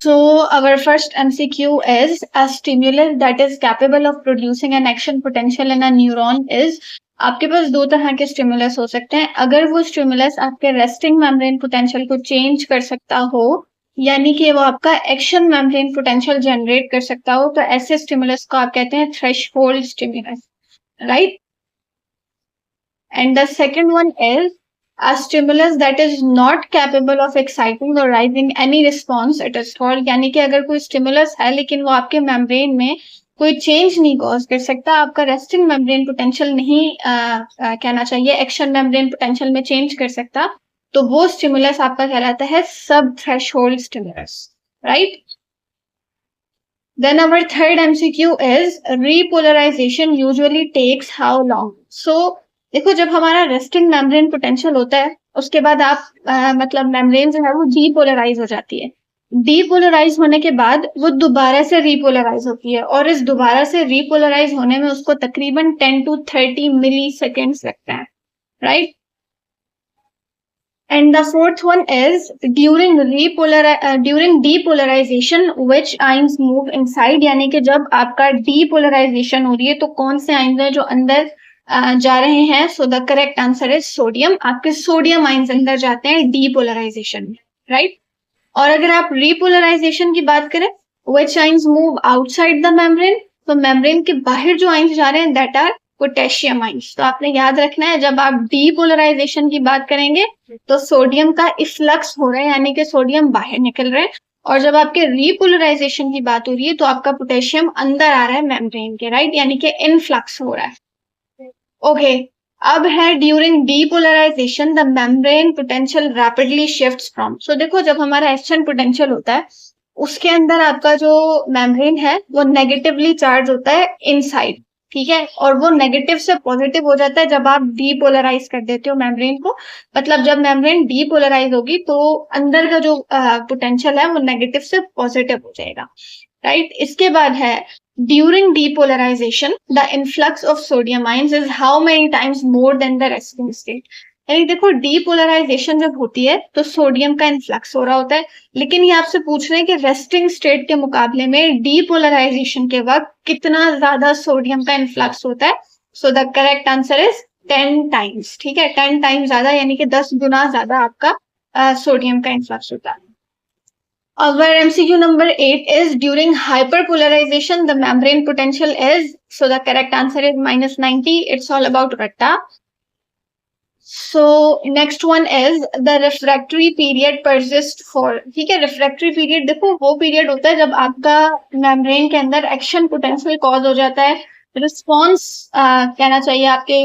So our first MCQ is a stimulus that is capable of producing an action potential in a neuron is आपके पास दो तरह के stimulus हो सकते हैं. अगर वो स्टिमुलस आपके रेस्टिंग मेम्ब्रेन पोटेंशियल को चेंज कर सकता हो, यानी कि वो आपका एक्शन मेम्ब्रेन पोटेंशियल जनरेट कर सकता हो, तो ऐसे स्टिमुलस को आप कहते हैं threshold stimulus, right. And the second one is a stimulus that is not capable of exciting or raising any response it is called. यानी कि अगर कोई स्टिमुलस है लेकिन वो आपके मेम्ब्रेन में कोई चेंज नहीं कॉज कर सकता, आपका रेस्टिंग मेम्ब्रेन पोटेंशियल नहीं कहना चाहिए, एक्शन मेम्ब्रेन पोटेंशियल में चेंज कर सकता, तो वो स्टिमुलस आपका कहलाता है सब threshold stimulus, right. Then our third MCQ is repolarization usually takes how long? So देखो, जब हमारा रेस्टिंग मेम्ब्रेन पोटेंशियल होता है उसके बाद आप मतलब मेम्ब्रेन जो है वो डीपोलराइज हो जाती है. डीपोलराइज होने के बाद वो दोबारा से रीपोलराइज होती है, और इस दोबारा से रीपोलराइज होने में उसको तकरीबन 10 to 30 मिली सेकेंड्स लगता है, right. And the fourth one is during depolarization which ions move inside, यानी कि जब आपका depolarization हो रही है तो कौन से आयंस हैं जो अंदर जा रहे हैं. So the correct answer is sodium. आपके सोडियम आयंस अंदर जाते हैं डीपोलराइजेशन में, राइट. और अगर आप रीपोलराइजेशन की बात करें, which ions move outside the membrane, तो मेम्ब्रेन के बाहर जो आयंस जा रहे हैं दैट आर पोटेशियम आयंस. तो आपने याद रखना है जब आप डीपोलराइजेशन की बात करेंगे तो सोडियम का इफ्लक्स हो रहा है, यानी कि सोडियम बाहर निकल रहा है, और जब आपके रीपोलराइजेशन की बात हो रही है तो आपका पोटेशियम अंदर आ रहा है मेम्ब्रेन के, राइट, यानी कि इनफ्लक्स हो रहा है. ओके, अब है during depolarization the membrane potential rapidly shifts from. So देखो, जब हमारा एक्शन पोटेंशियल होता है उसके अंदर आपका जो मेम्ब्रेन है वो नेगेटिवली चार्ज होता है इनसाइड, ठीक है, और वो नेगेटिव से पॉजिटिव हो जाता है जब आप डीपोलराइज कर देते हो मेम्ब्रेन को. मतलब जब मेम्ब्रेन डीपोलराइज होगी तो अंदर का जो पोटेंशियल है वो नेगेटिव से पॉजिटिव हो जाएगा, राइट. इसके बाद है during depolarization the influx of sodium ions is how many times more than the resting state. यानी देखो, डीपोलराइजेशन जब होती है तो सोडियम का इन्फ्लक्स हो रहा होता है, लेकिन ये आपसे पूछ रहे हैं कि रेस्टिंग स्टेट के मुकाबले में डीपोलराइजेशन के वक्त कितना ज्यादा सोडियम का इन्फ्लक्स होता है. So the correct answer is 10 times, ठीक है, 10 टाइम्स ज्यादा, यानी कि 10 गुना ज्यादा आपका सोडियम का इन्फ्लक्स होता है. Our MCQ number 8 is during hyperpolarization the membrane potential is, so the correct answer is -90. It's all about Ratta. So next one is the refractory period persist for. ठीक है, refractory period देखो वो period होता है जब आपका membrane के अंदर action potential cause हो जाता है, response कहना चाहिए आपके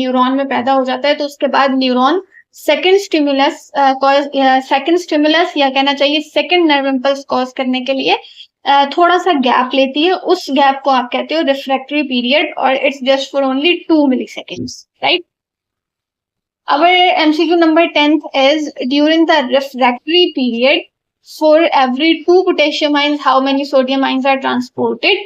न्यूरॉन में पैदा हो जाता है, तो उसके बाद न्यूरॉन सेकेंड स्टिमुलस या कहना चाहिए सेकेंड नर्व इम्पल्स कॉज करने के लिए थोड़ा सा गैप लेती है. उस गैप को आप कहते हो रिफ्रैक्टरी पीरियड, और it's just for only 2 milliseconds, right. Our MCQ number 10th is during the refractory period for every 2 potassium ions how many sodium ions are transported.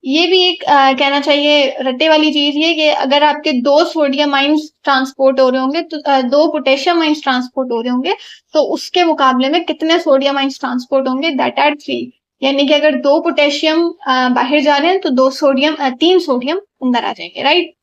ये भी एक कहना चाहिए रट्टे वाली चीज है कि अगर आपके 2 सोडियम आइंस ट्रांसपोर्ट हो रहे होंगे तो 2 पोटेशियम आइंस ट्रांसपोर्ट हो रहे होंगे तो उसके मुकाबले में कितने सोडियम आइंस ट्रांसपोर्ट होंगे, दैट आर 3. यानी कि अगर 2 पोटेशियम बाहर जा रहे हैं तो 3 सोडियम अंदर आ जाएंगे, right.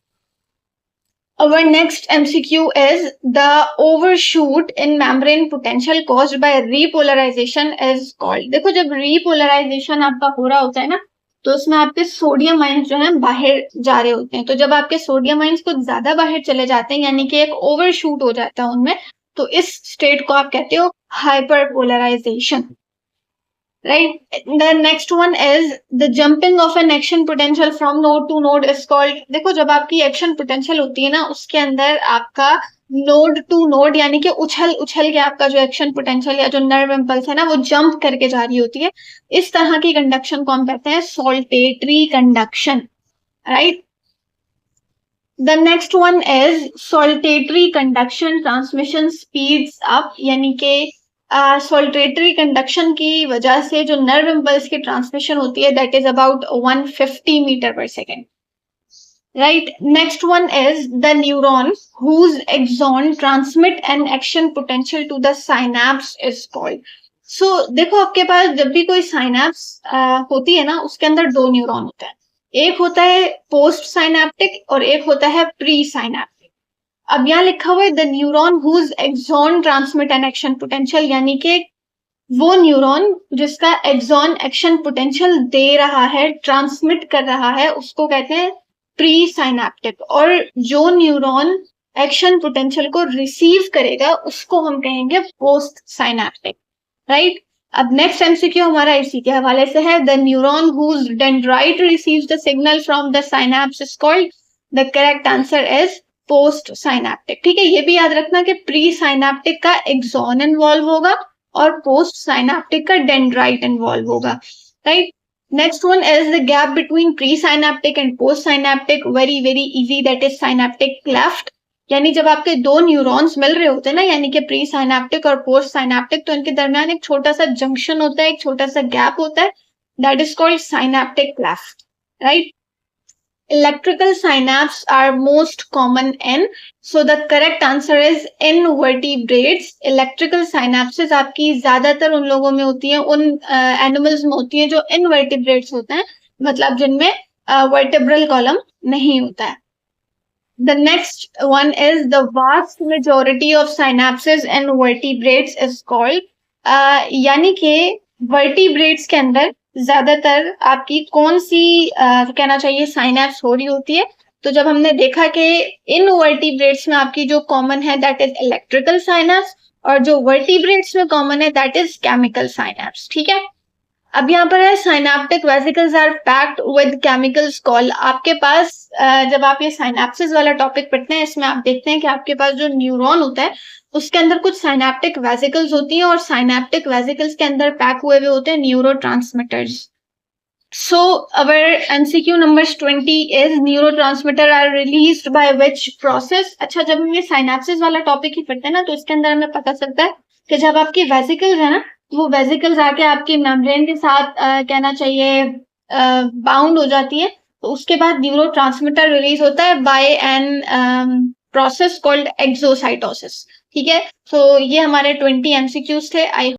Our next MCQ is the overshoot in membrane potential caused by repolarization is called. देखो, जब repolarization आपका हो रहा होता है ना तो उसमें आपके सोडियम आयंस जो है बाहर जा रहे होते हैं, तो जब आपके सोडियम आयंस कुछ ज्यादा बाहर चले जाते हैं यानी कि एक ओवरशूट हो जाता है उनमें, तो इस स्टेट को आप कहते हो hyperpolarisation, right. The next one is the jumping of an action potential from node to node is called. देखो, जब आपकी एक्शन पोटेंशियल होती है ना उसके अंदर आपका नोड टू नोड यानी कि उछल के आपका जो एक्शन पोटेंशियल या जो नर्व इम्पल्स है ना वो जंप करके जा रही होती है. इस तरह की कंडक्शन को हम कहते हैं saltatory conduction, right. The next one is solitary conduction transmission speeds up, यानी कि सॉल्टेटरी कंडक्शन की वजह से जो नर्व इम्पल्स की ट्रांसमिशन होती है दैट इज अबाउट 150 मीटर पर second, right. Next one is the neuron whose axon transmit an action potential to the synapse is called. देखो आपके पास जब भी कोई साइनेप्स होती है ना, उसके अंदर दो न्यूरॉन होते हैं। एक होता है पोस्ट साइनेप्टिक और एक होता है प्री साइनेप्टिक। अब यहाँ लिखा हुआ है the neuron whose axon transmit an action potential, यानी कि वो न्यूरॉन जिसका एक्सॉन एक्शन पोटेंशियल दे रहा है, ट्रांसमिट कर रहा है, उसको कहते हैं प्री साइनेप्टिक। और जो न्यूरॉन एक्शन पोटेंशियल को रिसीव करेगा उसको हम कहेंगे पोस्ट साइनेप्टिक, राइट। अब नेक्स्ट एमसीक्यू हमारा इसी के हवाले से है। The neuron whose dendrite receives the signal from the synapse is called, the correct answer is post synaptic. ठीक है, ये भी याद रखना कि प्री साइनेप्टिक का एक्सॉन इन्वॉल्व होगा और पोस्ट साइनेप्टिक का डेंड्राइट इन्वॉल्व होगा, right. Next one is the gap between pre synaptic and post synaptic, very very easy, that is synaptic cleft. यानी जब आपके दो न्यूरॉन्स मिल रहे होते हैं ना, यानी कि प्री साइनेप्टिक और पोस्ट साइनेप्टिक, तो इनके दरमियान एक छोटा सा जंक्शन होता है, एक छोटा सा गैप होता है, that is called synaptic cleft, right. Electrical synapses are most common in, so the correct answer is in vertebrates. Electrical synapses आपकी ज्यादातर उन लोगों में होती हैं, उन एनिमल्स में होती हैं जो इनवर्टिब्रेट्स होते हैं, मतलब जिनमें वर्टिब्रल कॉलम नहीं होता है। The next one is the vast majority of synapses in vertebrates is called, यानी कि वर्टिब्रेट्स के अंदर ज्यादातर आपकी कौन सी कहना चाहिए साइनेप्स हो रही होती है। तो जब हमने देखा कि इन वर्टिब्रेट्स में आपकी जो कॉमन है दैट इज इलेक्ट्रिकल साइनेप्स, और जो वर्टिब्रेट्स में कॉमन है दैट इज केमिकल साइनेप्स। ठीक है, अब यहाँ पर है synaptic vesicles are packed with chemicals called. आपके पास जब आप ये साइनेप्सिस वाला टॉपिक पढ़ते हैं, इसमें आप देखते हैं कि आपके पास जो न्यूरॉन होता है उसके अंदर कुछ साइनेप्टिक वेसिकल्स होती हैं, और साइनेप्टिक वेसिकल्स के अंदर पैक हुए हुए होते हैं neurotransmitters. So our MCQ number 20 is neurotransmitter are released by which process। अच्छा, जब हम ये साइनेप्सिस वाला टॉपिक ही पढ़ते हैं ना, तो इसके अंदर हमें पता चलता है कि जब आपकी वेसिकल्स है ना, वो वेसिकल्स आके आपकी मेम्ब्रेन के साथ कहना चाहिए बाउंड हो जाती है, तो उसके बाद न्यूरोट्रांसमीटर रिलीज होता है by an process called exocytosis. ठीक है, तो ये हमारे 20 MCQs थे। आई